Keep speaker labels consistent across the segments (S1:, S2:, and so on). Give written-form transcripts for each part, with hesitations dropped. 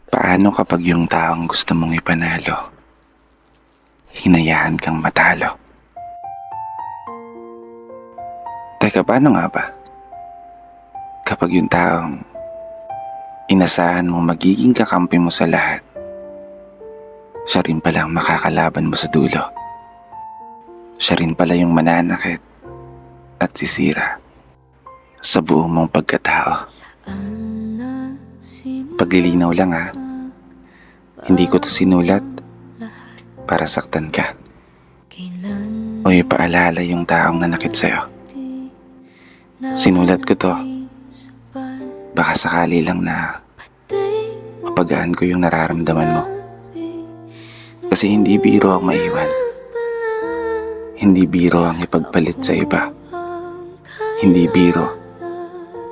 S1: Paano kapag yung taong gusto mong ipanalo, hinayaan kang matalo? Teka, paano nga ba? Kapag yung taong inasahan mong magiging kakampi mo sa lahat, siya rin pala ang makakalaban mo sa dulo. Siya rin pala yung mananakit at sisira sa buong mong pagkatao. Paglilinaw lang ha, hindi ko to sinulat para saktan ka o ipaalala yung taong nanakit sa'yo. Sinulat ko to baka sakali lang na mapagaan ko yung nararamdaman mo. Kasi hindi biro ang maiwan. Hindi biro ang ipagpalit sa iba. Hindi biro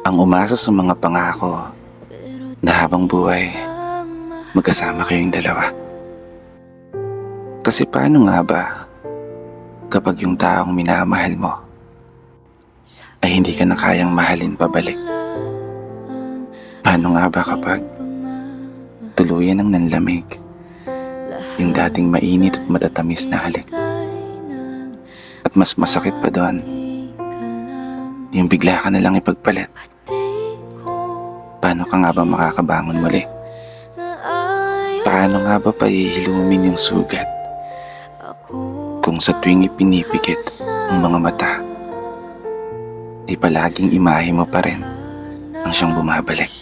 S1: ang umasa sa mga pangako na habang buhay magkasama kayong dalawa. Kasi paano nga ba kapag yung taong minamahal mo ay hindi ka na kayang mahalin pabalik? Paano nga ba kapag tuluyan ng nanlamig yung dating mainit at matatamis na halik? At mas masakit pa doon, yung bigla ka na lang ipagpalit. Paano ka nga ba makakabangon muli? Paano nga ba pahihilumin yung sugat kung sa tuwing ipinipikit ang mga mata ay palaging imahe mo pa rin ang siyang bumabalik?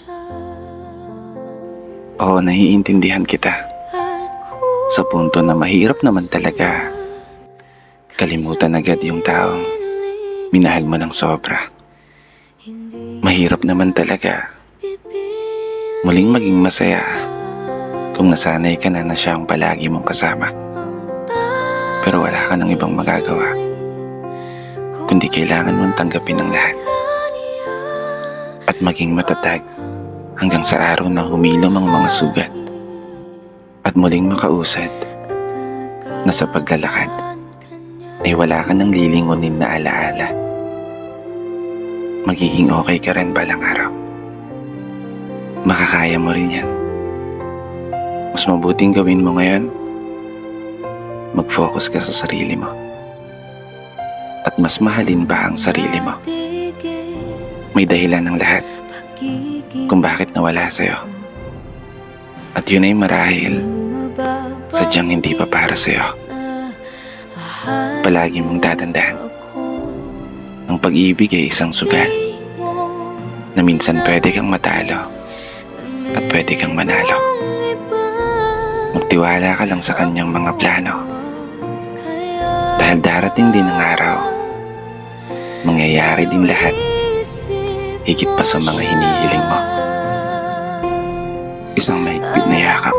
S1: Oo, naiintindihan kita sa punto na mahirap naman talaga kalimutan agad yung taong minahal mo ng sobra. Mahirap naman talaga muling maging masaya kung nasanay ka na siya ang palagi mong kasama. Pero wala ka ng ibang magagawa kundi kailangan mong tanggapin ang lahat at maging matatag hanggang sa araw na humilom ang mga sugat at muling makausad na sa paglalakad ay wala ka ng lilingunin na alaala. Magiging okay ka rin balang araw. Makakaya mo rin yan. Mas mabuting gawin mo ngayon, mag-focus ka sa sarili mo at mas mahalin pa ang sarili mo. May dahilan ng lahat kung bakit nawala sa'yo. At yun ay marahil sadyang hindi pa para sa'yo. Palagi mong tatandaan, ang pag-ibig ay isang sugal na minsan pwede kang matalo at pwede kang manalo. Magtiwala ka lang sa kanyang mga plano dahil darating din ang araw, mangyayari din lahat higit pa sa mga hinihiling mo. Isang mahigpit na yakap